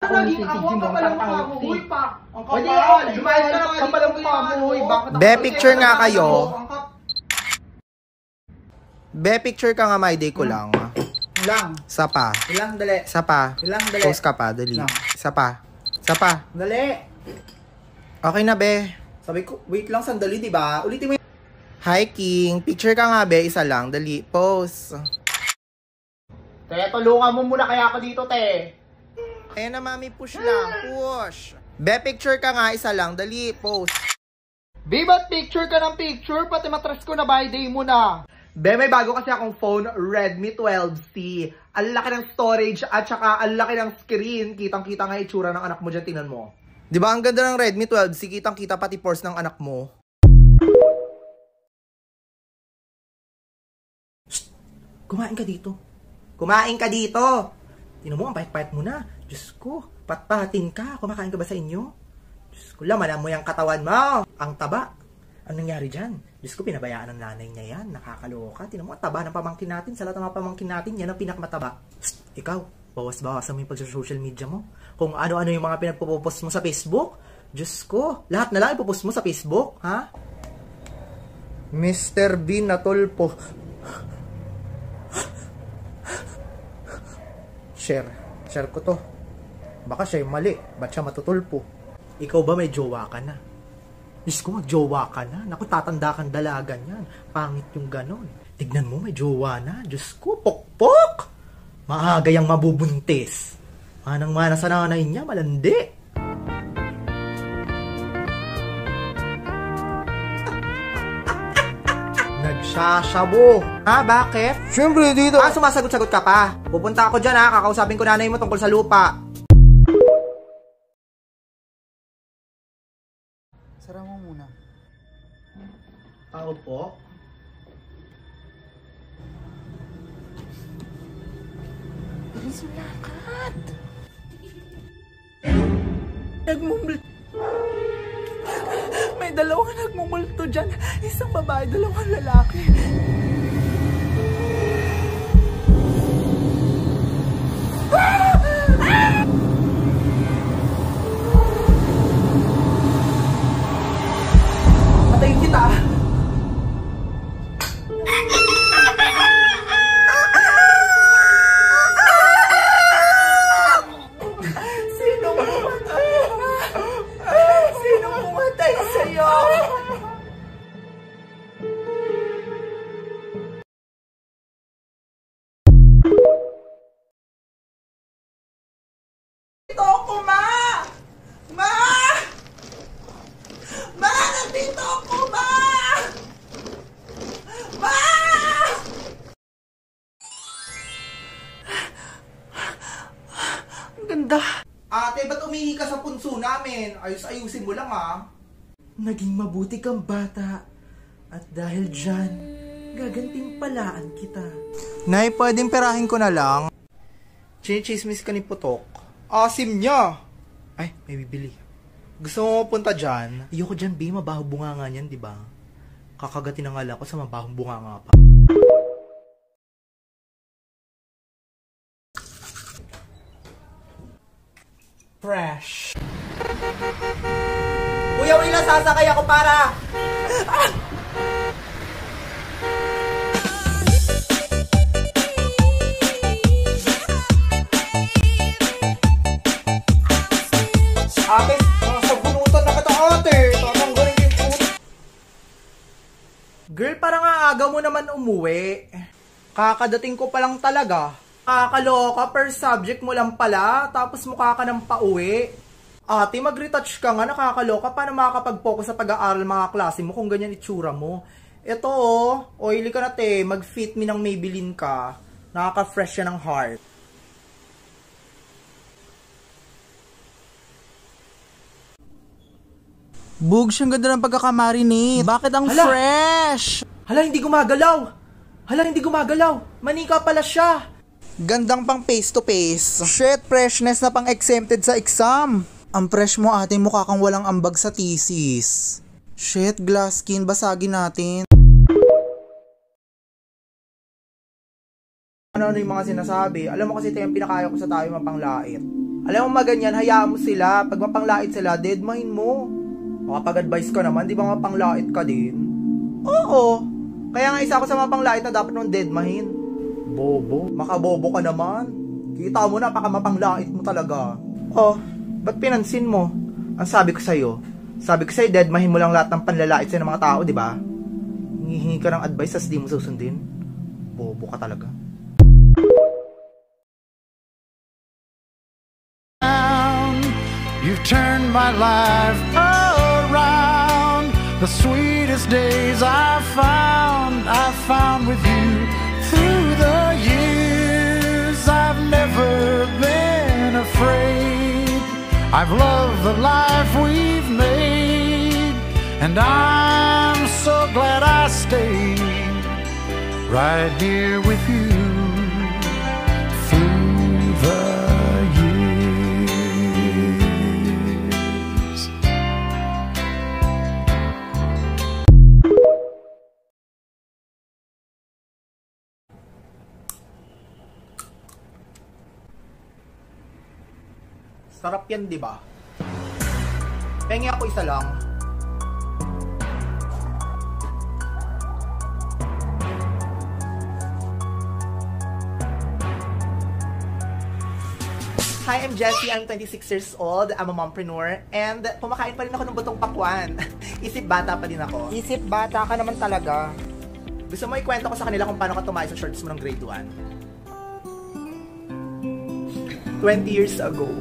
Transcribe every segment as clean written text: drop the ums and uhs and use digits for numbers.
Naging ako ang kapalang mukha mo, huy pa! Ang kapal! Lumayas ka ng kapalang mukha mo, huy! Be, picture nga kayo. Be, picture ka nga, my day ko lang. Ilang? Isa pa. Ilang, dali. Isa pa. Ilang, dali. Post ka pa, dali. Isa pa. Isa pa. Dali. Okay na, be. Sabi ko, wait lang, sandali, diba? Ulitin mo yung... Hi, King. Picture ka nga, be. Isa lang. Dali. Post. Te, tulungan mo muna kaya ako dito, te. Ayan na, mami. Push lang. Push. Be, picture ka nga. Isa lang. Dali. Post. Ba't picture ka ng picture? Pati matras ko na by day mo na. Be, may bago kasi akong phone, Redmi 12C. Ang laki ng storage at saka ang laki ng screen. Kitang-kita nga itsura ng anak mo dyan, tingnan mo. Di ba ang ganda ng Redmi 12C? Kitang-kita pati pores ng anak mo. Shh! Kumain ka dito. Kumain ka dito! Tingnan mo, ang pahit-pahit mo na. Diyos ko, patpatin ka. Kumakain ka ba sa inyo? Diyos ko, laman mo yung katawan mo. Ang taba. Ang nangyari dyan? Diyos ko, pinabayaan ng nanay niya yan. Nakakaloka. Tingnan mo, ang taba ng pamangkin natin. Sa lahat ng mga pamangkin natin, yan ang pinakamataba. Psst, ikaw, bawas-bawasan mo yung pag-social media mo. Kung ano-ano yung mga pinagpo-post mo sa Facebook. Diyos ko, lahat na lang ipopost mo sa Facebook, ha? Mr. Bean na tulpo. Share ko to. Baka siya yung mali. Ba't siya matutulpo? Ikaw ba may jowa ka na? Diyos ko, mag-jowa ka na. Naku, tatanda kang dalagan yan. Pangit yung ganon. Tignan mo, may jowa na. Diyos ko, pokpok! Maaga yung mabubuntis. Manang-mana sa nanay niya, malandi. Nagsasabo. Ha, bakit? Siyempre, dito. Sumasagot-sagot ka pa. Pupunta ako dyan, ha. Kakausapin ko nanay mo tungkol sa lupa. Sara mo muna. Tao po? Sulakat. May dalawang nagmumulto dyan. Isang babae, dalawang lalaki. Patayin kita. Dito ako, ma! Ma! Ma! Nandito ako, ma! Ma! Ang ganda. Ate, ba't umihi ka sa punso namin? Ayusin mo lang, ha? Naging mabuti kang bata. At dahil dyan, gagantimpalaan kita. Nay, pwedeng perahin ko na lang. Chinichismis ka ni Putok. Asim niya! Ay, may bibili. Gusto mo punta dyan? Ayoko dyan, B. Mabahong bunganga niyan, di ba? Kakagatin na nga lang ako sa mabahong bunganga pa. Fresh. Kuya Willa, sasakay ako para... Ah! Ate, sa bunutan na kita, ate. Tatanggalin yung puto. Girl, parang aga mo naman umuwi. Kakadating ko pa lang talaga. Kakaloka, per subject mo lang pala, tapos mukha ka ng pauwi. Ate, mag-retouch ka nga, nakakaloka. Paano makakapag-focus sa pag-aaral mga klase mo kung ganyan itsura mo? Ito, oily ka na, te. Mag-fit me ng Maybelline ka. Nakaka-fresh siya ng heart. Bugs, ang ganda ng pagkakamarinate. Bakit ang fresh? Hala, hindi gumagalaw. Manika pala siya. Gandang pang face to face. Shit, freshness na pang exempted sa exam. Ang fresh mo, ate, mukha kang walang ambag sa thesis. Shit, glass skin, basagin natin. Ano yung mga sinasabi? Alam mo kasi ito yung pinakaya ko sa tayo mapanglait. Alam mo maganyan, hayaan mo sila. Pag mapanglait sila, deadmine mo. Makapag-advise ka naman, di ba mapanglait ka din? Oo. Kaya nga isa ako sa mapanglait na dapat nung deadmine. Bobo. Makabobo ka naman. Kita mo na, mapanglait mo talaga. Oh, ba't pinansin mo? Ang sabi ko sa'yo, deadmine mo lang lahat ng panlalait sa'yo ng mga tao, di ba? Hihingi ka ng advice, as di mo susundin. Bobo ka talaga. You've turned my life around. The sweetest days I found with you. Through the years I've never been afraid. I've loved the life we've made, and I'm so glad I stayed right here with you through the years. Sarap yan, di ba? Pengi ako isa lang. Hi, I'm Jessie. I'm 26 years old. I'm a mompreneur. And kumakain pa rin ako ng butong pakwan. Isip bata pa din ako. Isip bata ka naman talaga. Gusto mo ikwento ko sa kanila kung paano ka tumayo sa shorts mo ng grade 1? 20 years ago,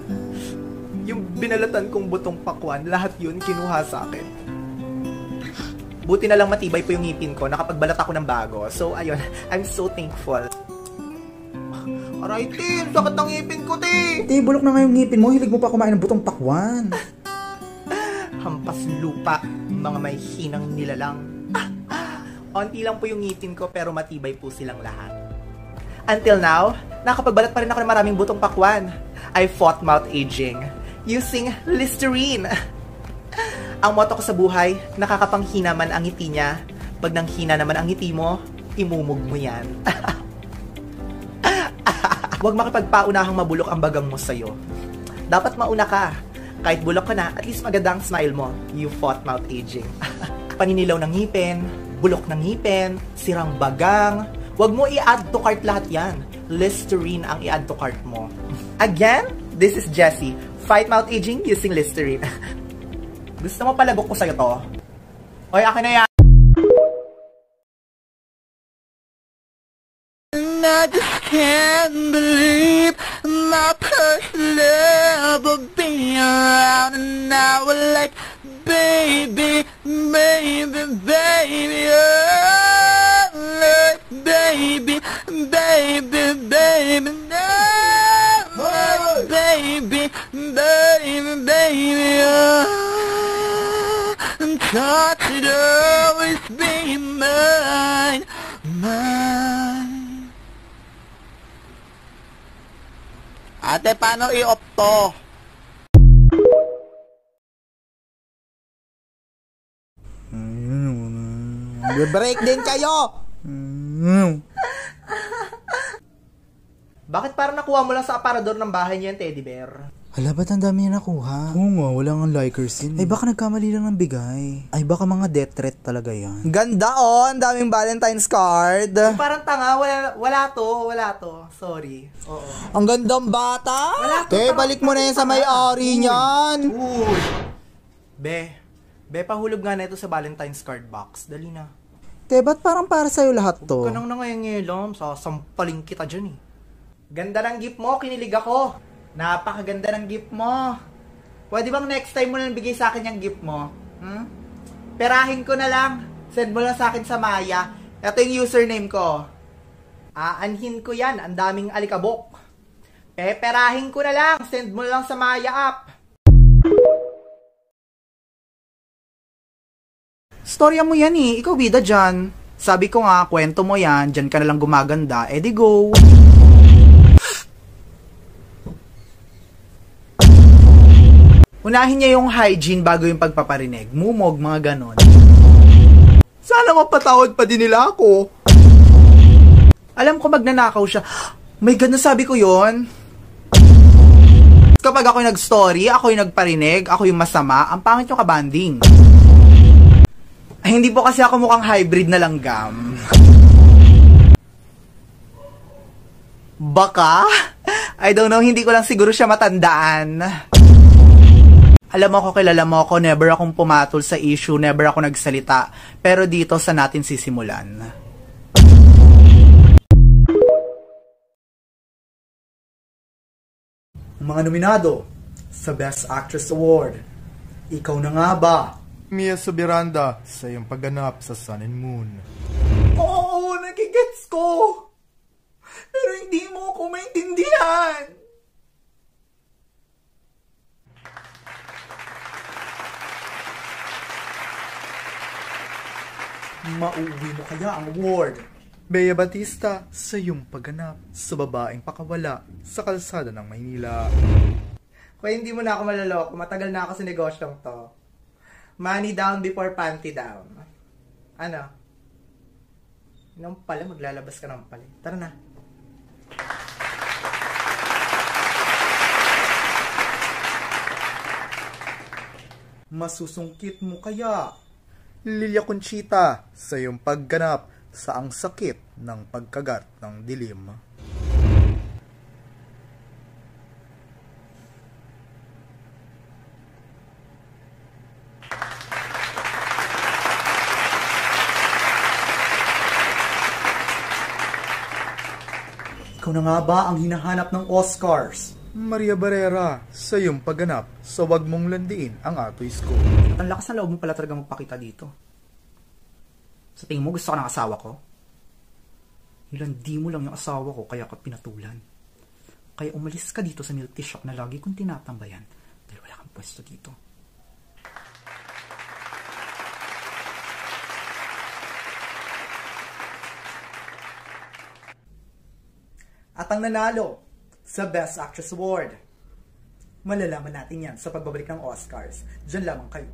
yung binalatan kong butong pakwan, lahat yun kinuha sa akin. Buti na lang matibay po yung ngipin ko, nakapagbalat ako ng bago. So, ayun, I'm so thankful. Aray, Tin, sakit ng ngipin ko, Tin! Bulok na nga yung ngipin mo, hilig mo pa kumain ng butong pakwan. Hampas lupa, mga may hinang nilalang. Onti lang po yung ngipin ko, pero matibay po silang lahat. Until now, nakapagbalat pa rin ako ng maraming butong pakwan. I fought mouth aging using Listerine. Ang motto ko sa buhay, nakakapanghina man ang ngiti niya. Pag nanghina naman ang ngiti mo, imumog mo yan. Huwag makipagpaunahang mabulok ang bagang mo sa'yo. Dapat mauna ka. Kahit bulok ka na, at least maganda ang smile mo. You fought mouth aging. Paninilaw ng ngipin, bulok ng ngipin, sirang bagang. Huwag mo i-add to cart lahat yan. Listerine ang i-add to cart mo. Again, this is Jessie. Fight mouth aging using Listerine. Gusto mo palagok ko sa'yo to? Oy, akin na yan. And I just can't believe my person ever been around, and now we're like, baby, baby, baby, oh, baby, baby, baby, no, baby, baby, baby, oh, I'm taught to always be mine, mine. Ate, paano i-off to? Break din kayo! Bakit parang nakuha mo lang sa aparador ng bahay niya yung teddy bear? Hala, ba't ang dami niya nakuha? Oo nga, wala nga likers yun. Ay, baka nagkamali lang ng bigay. Ay, baka mga death threat talaga yan. Ganda oh! Ang daming Valentine's card! Parang tanga, wala to. Sorry. Oo. Ang gandang bata! Wala to, Te, tama, balik mo na yan sa tama. may-ari niyan! Uy! Be, pahulog nga na ito sa Valentine's card box. Dali na. Te, ba't parang para sa'yo lahat to? Huwag ka nang nangayangilam, sasampaling kita dyan eh. Ganda ng gift mo, kinilig ako. Napakaganda ng gift mo. Pwede bang next time mo lang bigay sa akin yung gift mo? Perahin ko na lang. Send mo lang sa akin sa Maya. Ito yung username ko. Aanhin ko yan. Ang daming alikabok. Perahin ko na lang. Send mo lang sa Maya app. Storya mo yan eh. Ikaw bida dyan. Sabi ko nga, kwento mo yan. Dyan ka na lang gumaganda. Eh di go. Unahin niya yung hygiene bago yung pagpaparinig. Mumog, mga ganon. Sana mapatawad pa din nila ako. Alam ko magnanakaw siya. May ganda, sabi ko yon. Kapag ako'y nag-story, ako'y nagparinig, ako yung masama, ang pangit yung kabanding. Ay, hindi po kasi ako mukhang hybrid na langgam. Baka? I don't know, hindi ko lang siguro siya matandaan. Alam mo ako, kilala mo ako, never akong pumatol sa issue, never ako nagsalita. Pero dito sa natin sisimulan. Mga nominado sa Best Actress Award. Ikaw na nga ba? Mia Subiranda sa iyong pagganap sa Sun and Moon. Oo, nagigets ko. Pero hindi mo ako maintindihan. Mauuwi mo kaya ang award? Bea Batista sa iyong pagganap sa babaeng pakawala sa kalsada ng Maynila. Kaya hindi mo na ako malaloko. Matagal na ako sa negosyong to. Money down before panty down. Ano? Nung pala, maglalabas ka ng pala. Tara na. Masusungkit mo kaya? Lilia Conchita sa iyong pagganap sa ang sakit ng pagkagat ng dilim. Ikaw na nga ba ang hinahanap ng Oscars? Maria Barrera sa iyong pagganap sa Wag Mong Landiin ang Atoy School. Ang lakas ng loob mo pala talaga magpakita dito. Sa tingin mo, gusto ka ng asawa ko? Nilandi mo lang yung asawa ko, kaya ka pinatulan. Kaya umalis ka dito sa milk tea shop na lagi kong tinatambayan dahil wala kang pwesto dito. At ang nanalo sa Best Actress Award, malalaman natin yan sa pagbabalik ng Oscars. Diyan lamang kayo.